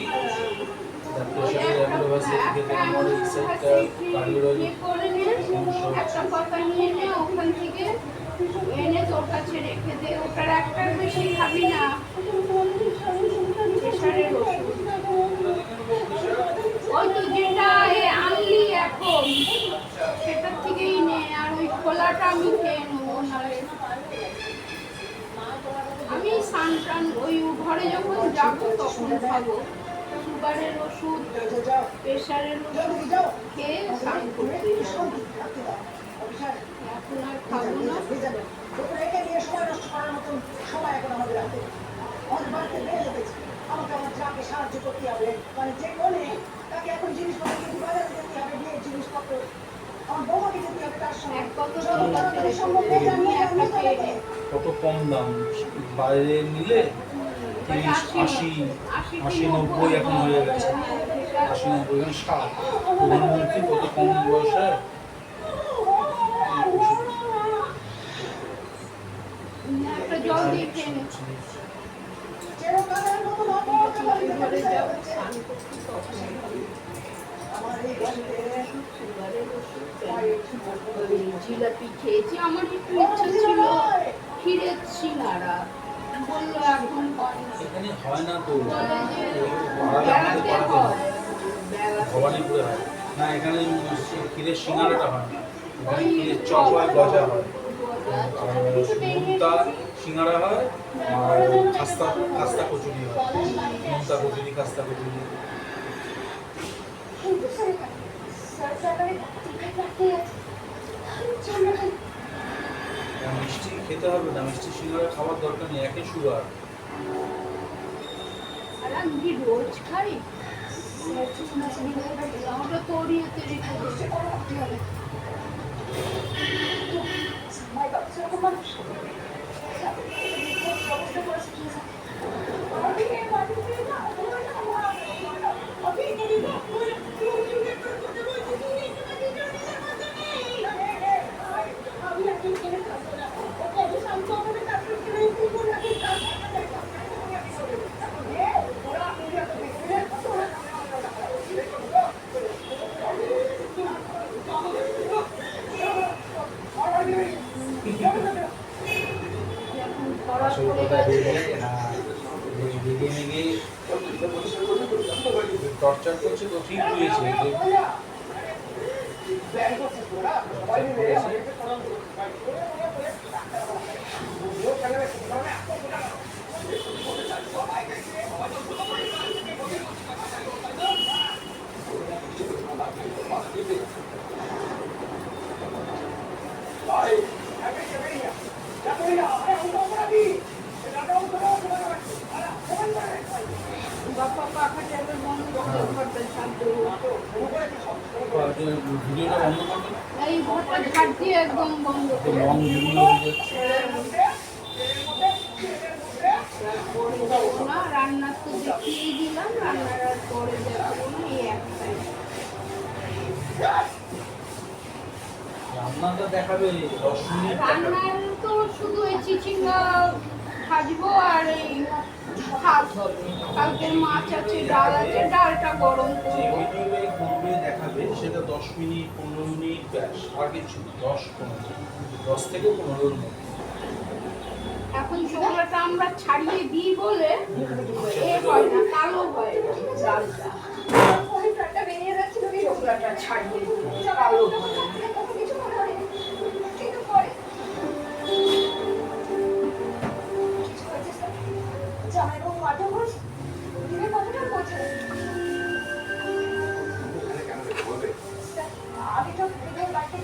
প্রেশারের অ্যাম্লোভাসিডি খেতে আমার এই সাইডটা কার্ডিওলজি একটা পাতা নিয়ে নে ওখান থেকে, এনে তোর ওর কাছে রেখে দে, ওটার একটার বেশি খাবি না। প্রেশারের ওষুধ ওই তো যেটা আনলি এখন সেটার থেকেই নে, আর ওই খোলাটা আমি খেয়ে নেবো। নাহলে আমি স্নান টান ওই ঘরে যখন যাবো তখন খাবো। সুগারের ওষুধ, প্রেশারের ওষুধ খেয়ে স্নান করতে যাবো। এখন আর খাবো না। এটা নিয়ে সময় নষ্ট করার মতন সময় এখন আমাদের হাতে নেই। আমাদের বাড়িতে বেড়ে যেতেছে, আমাকে আমার যাকে সাহায্য করতে হবে, মানে যে কোনে তাকে এখন জিনিসপত্র যদি বাজারে যেতে হবে, বিয়ের জিনিসপত্র আমার বৌমাকে যেতে হবে, তার সঙ্গে এক কত যত তাড়াতাড়ি সম্ভব এই জানিয়ে আমি চলে যাই। কত কম দাম, বাইরে নিলে 30, 80, 80, 90 এখন হয়ে গেছে। 80, 90, এখন 60। প্রধানমন্ত্রী কত কম বয়সে একটা জল দিয়ে খেয়ে নে। চিরকালের মতন অপরাধ বাড়িতে ঘরে যেতে যাবো হবে। স্নান করতে তখন আমার এই বাড়িতে সুগারের ওষুধ জিলাপি খেয়েছি। আমার একটু ইচ্ছা ছিল ক্ষীরের সিঙ্গারা, বললো এখন হয় না। এখানে হয় না তো, বলে যে আমাদের বেড়াতে পাড়াতে হয়, বেড়াতে। ভবানীপুরে হয় না। এখানে ক্ষীরের সিঙ্গারাটা হয় না, এখানে ক্ষীরের চপ হয়, গজা হয়, আর নোনতা সিঙ্গারা হয়, আর খাস্তা খাস্তা কচুরি হয়। নোনতা কচুরি, খাস্তা কচুরি। কিন্তু স্যার ড্রাইভারের টিকিট রাখতেই আছে। চলো না। আর মিষ্টি খেতে হবে না, মিষ্টি সিঙ্গারা খাওয়ার দরকার নেই, একে সুগার। আর আমি কি রোজ খাই? ওটা তোরই হাতে রেখে দে। মাই বাবা সেরকম মানুষ ব্যবস্থা করেছে কি এখন ধরা আসল পড়ে কথা গেছে। রেগে মেগে টর্চার করছে তো ঠিক হয়েছে যে বাপ্পা পাখা টেবিল বন্ধ করে ঘরটা ঝাড় দেবো। ভিডিওটা বন্ধ করবে না, এই ঘরটা ঝাড় দিয়ে একদম বন্ধ করে লং ভিডিও হয়ে যাচ্ছে। দেবো না। রান্নার তো দেখিয়েই দিলাম, রান্নার আর পরে দেখাবো না, এই একটাই। রান্নাটা দেখাবে 10 মিনিট দেখাবে। রান্নার তো শুধু এই চিচিঙ্গা ভাজবো আর এই ভাত হবে। কালকের মাছ আছে, ডাল আছে, ডালটা গরম যে করবো। ভিডিওটা করবে দেখাবে সেটা 10 মিনিট 15 মিনিট ব্যাস, আর কিছু 10 থেকে 15-এর মধ্যে। এখন ছোকলাটা আমরা ছাড়িয়ে দিই বলে এ হয় না, কালো হয় ডালটা। বেরিয়ে যাচ্ছিল ছোকলাটা ছাড়িয়ে দিই, কালো হয় না। কিছু মনে হয়নি কিন্তু পরে কিছু হয়েছে স্যার জামাইবাবু মাঠে বলছে দিনে কতটা করছে স্যার আমি তো দিনের বাড়িতে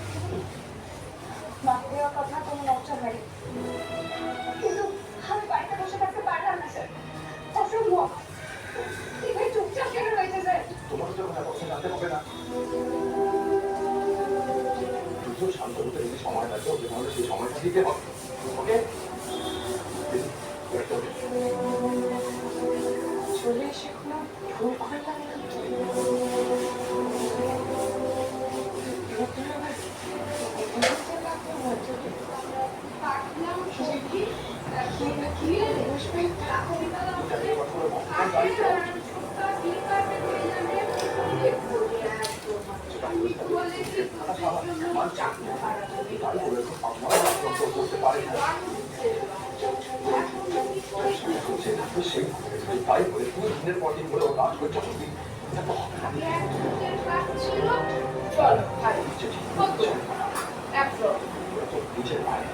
মাকে দেওয়ার কথা কোনো নকশা নেই কিন্তু আমি বাড়িতে বসে থাকতে পারলাম না স্যার অসম্ভব দিনে চুপচাপ কেন রয়েছে স্যার তোমার তো কথা জানতে হবে না, তুমিও শান্ত হতে যদি সময় লাগবে ওকে, তাহলে সেই সময়টা দিতে হবে। ওকে চলে এসে কোনো ভুল করলাম কাটলাম সবজি, তারপরে ধুয়ে রাত্রিবেলা আমাদের ছোট্ট ডিম কাটে হয়ে যাবে। দেখবো যে একদম আমি বলে কি জন্য চাকরি তাই বলে তো আমার কন্ট্রোল করতে পারে না। তাই বলে তুমি দিনের পর দিন বলে ও কাজ করছো তুমি দেখো চলো ভাই একদম নিচের বাইরে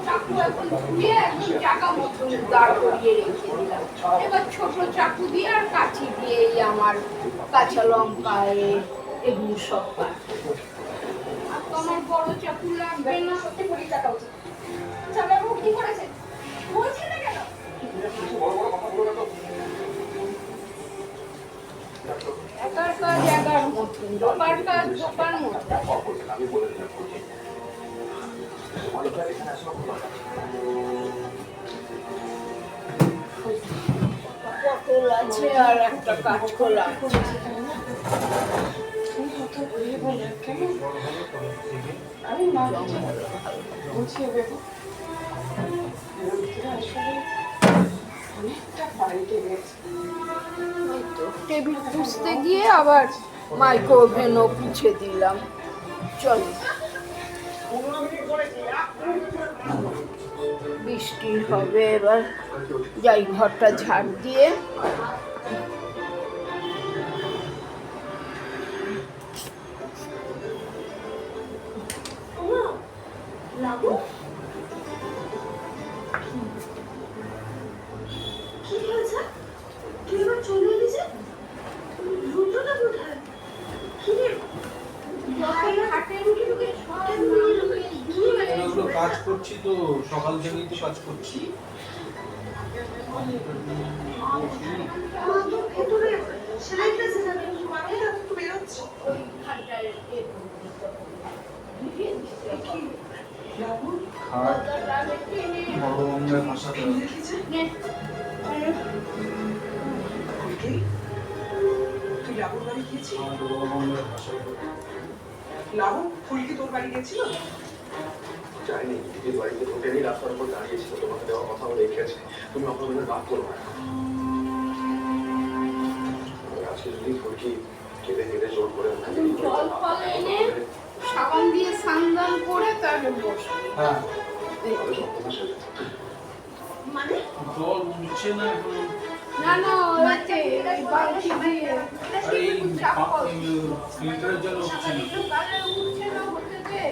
চাকু এখন ধুয়ে একদম চাকা মতন দাঁড় করিয়ে রেখে দিলাম। এবার ছোট চাকু দিয়ে আর কাঠি দিয়েই আমার কাঁচা লঙ্কা এগুলো সব কাটবো। আর তো আমার বড় চাকু লাগবে না। সত্যি পুলিশ ডাকা উচিত। জামাইবাবু কি করেছে বলছে না কেন? বড় বড় কথা বলো না তো। একার কাজ একার মতন, দোকার কাজ দোকার মতন। আমি বলে দিলাম মালিকরা এখানে আসলে পটল আছে আর একটা কাঁচকলা আছে। তুমি কত ঘুরিয়ে বলে কেন? বড় ভালো করে দেখে আমি মা বুঝিয়ে দেবো। আসলে অনেকটা বাড়িতে গেছে। এই তো টেবিল পুষতে গিয়ে আবার মাইক্রো ওভেনও পুছে দিলাম। চলো বৃষ্টি হবে, এবার যাই ঘরটা ঝাড় দিয়ে। লাবু কি হয়েছে? তুই এবার চলে এলি যে? রুদ্রটা কোথায়? কি রে? এগুলো কাজ করছি তো, সকাল থেকেই তো কাজ করছি। ভেতরে সেলাই ক্লাসে যাবে, মাকে তো একটু বেরোচ্ছে। লাবু খাট বড় রঙের ভাষাতে দেখেছে? তুই লাবুর বাড়ি গিয়েছিস? বড় রঙের ভাষাতে লাবু ফুলকি তোর বাড়ি গেছিল? যাইনি, দিদির বাড়িতে হোটেলেই রাস্তার উপর দাঁড়িয়েছিল, তোমাকে দেওয়ার কথা বলে রেখেছে। তুমি অপমানে রাগ করো না। আজকে যদি ফুলকি কেঁদে কেঁদে জোর করে জল ফল এনে সাবান দিয়ে স্নান করে তারপর বসবে। হ্যাঁ মানে জল উঠছে না এখন। না না ওইতে ওই বালতি দিয়ে আর এই ফিল্টারের জল উঠছে না। গালে উঠছে না হতে দে।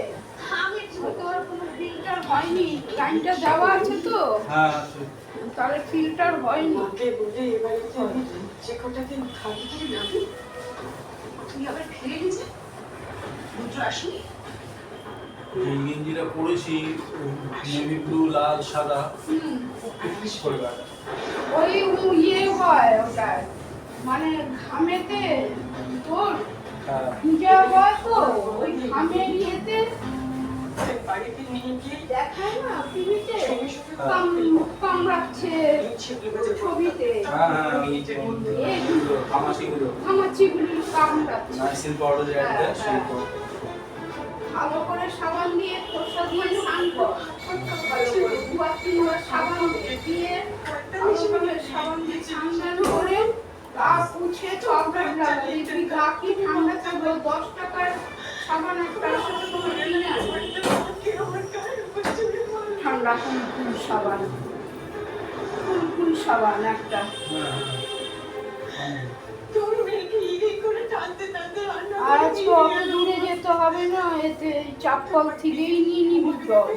তোর কোনো ফিল্টার হয়নি, লাইনটা দেওয়া আছে তো, হ্যাঁ আছে। তাহলে ফিল্টার হয়নি। মাকে বলে এ বাড়িতে আমি যে কটা দিন থাকি কি যাবি? তুই আবার ফিরে গেছে? রুদ্র আসনি? এই গেঞ্জিটা পরেছি নেভি ব্লু, লাল, সাদা, পিস করে গাটা। ওই ইয়ে হয় ওটা, মানে ঘামেতে তোর হ্যাঁ ভিজা হয় তো, ওই ঘামের ইয়েতে বাড়িতে নিয়ে গিয়ে দেখায় না টিভিতে সঙ্গে সঙ্গে কামড়াচ্ছে ছবিতে, হ্যাঁ হ্যাঁ এইগুলো ঘামাচিগুলো, ঘামাচিগুলি কামড়াচ্ছে। নাইসিল পাউডার যেটা দেয় সেই পাউডার। ভালো করে সাবান দিয়ে খোসা দিয়ে স্নান কর, ভালো করে 2-3 বার সাবান দিয়ে ভালো করে সাবান দিয়ে স্নান করে গা পুছে চকলেট লাগাবি। দেখবি গা কি ঠান্ডা থাকবে। 10 টাকার সাবান একটা সাথে করে কিনে আনবি, ঠান্ডা কুলকুল সাবান, কুলকুল সাবান একটা। হ্যাঁ হ্যাঁ আর আজকে অত দূরে যেতে হবে না, এতে চাপকল থেকেই নিয়ে নিবি জল।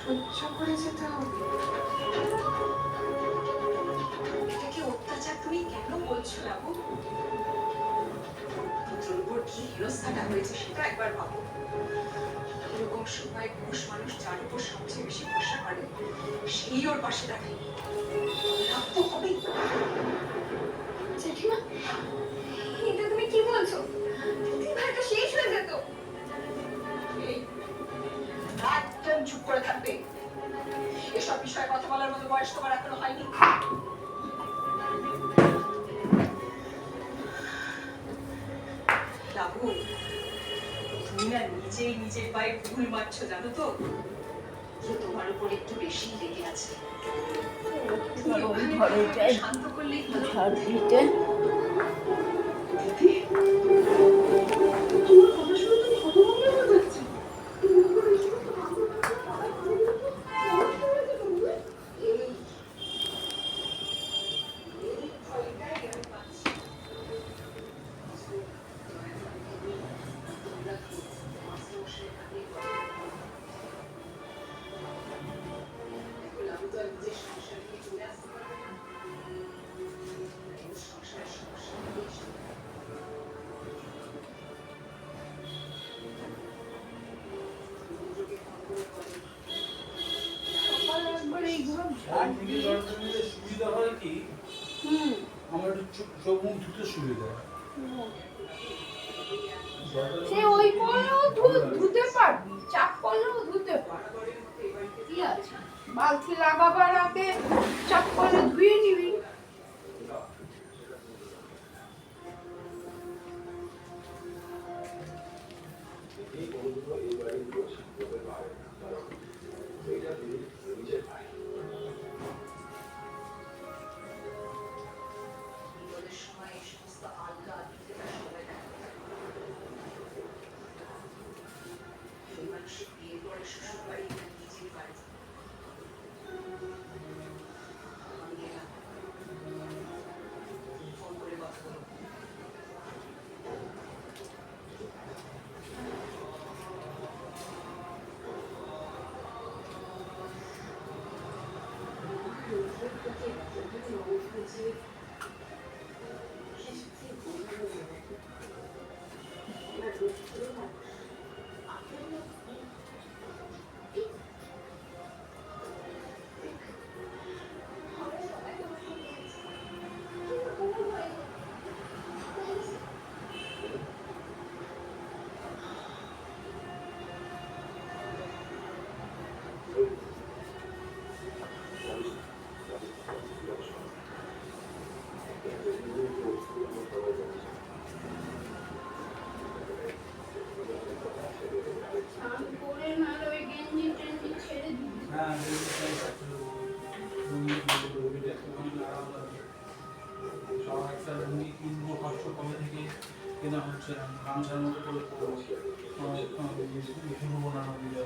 সহ্য করে যেতে হবে। এটাকে অত্যাচার তুমি কেন বলছো বাবু? পুত্রের উপর কি হেনস্থাটা হয়েছে সেটা একবার ভাবো। এরকম সময় পুরুষ মানুষ যার উপর সবচেয়ে বেশি ভরসা করে সেই ওর পাশে থাকে। রাগ তো হবেই। জেঠিমা, এটা তুমি কি বলছো? ভাইটা শেষ হয়ে যেত। এই, একদম চুপ করে থাকবে। এসব বিষয়ে কথা বলার মতো বয়স তোমার এখনো হয়নি। বাবু, তুমি না নিজেই নিজের পায়ে ভুল মারছো জানো তো? যে তোমার উপর একটু বেশি লেগে আছে। তুমি ওখানে ঘরে যাই, শান্ত করলেই ভালো। ঝাড় দিতে। দিদি, তোমার কথা শুনে তো হতভম্ব হয়ে যাচ্ছে। সকালে একবার এইগুলো ঝাড় থেকে দিয়ে। জলটা নিলে সুবিধা হয় কি, আমার একটু চোখ মুখ ধুতে সুবিধা হয়। সে ওই করলেও ধুতে পারবি, চাপ করলেও ধুতে পারবি, কি আছে? বালতি লাগাবার আগে চাপ করলে ধুয়ে নিবি। বিপদের সময় এই সমস্ত আলগা আদিত্যতা সময় দেখা সেই মানুষের বিয়ে করে শ্বশুর বাড়ি না নিজের বাড়ি। আমি গেলাম, ফোন করে কথা বলবো। স্নান করে নাহলে ওই গেঞ্জি টেঞ্জি ছেড়ে দিবি। হ্যাঁ, সব একটা লুঙ্গি কিনবো, কষ্ট কবে থেকে কেনা হচ্ছে না, গামছার মতো করে শুরু বানানো দিলে।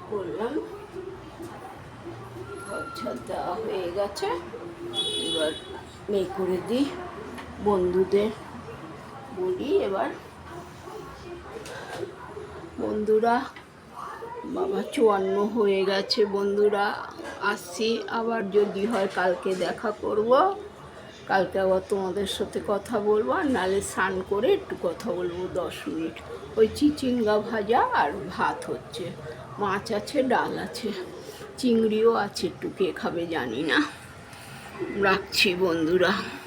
করলাম, আচ্ছা দেওয়া হয়ে গেছে। এবার মেয়ে করে দিই, বন্ধুদের বলি এবার। বন্ধুরা, বাবা 54 হয়ে গেছে বন্ধুরা, আসছি আবার, যদি হয় কালকে দেখা করব। কালকে আবার তোমাদের সাথে কথা বলবো, আর নাহলে স্নান করে একটু কথা বলবো 10 মিনিট। ওই চিচিঙ্গা ভাজা আর ভাত হচ্ছে, মাছ আছে, ডাল আছে, চিংড়িও আছে, একটু কে খাবে জানি না। রাখছি বন্ধুরা।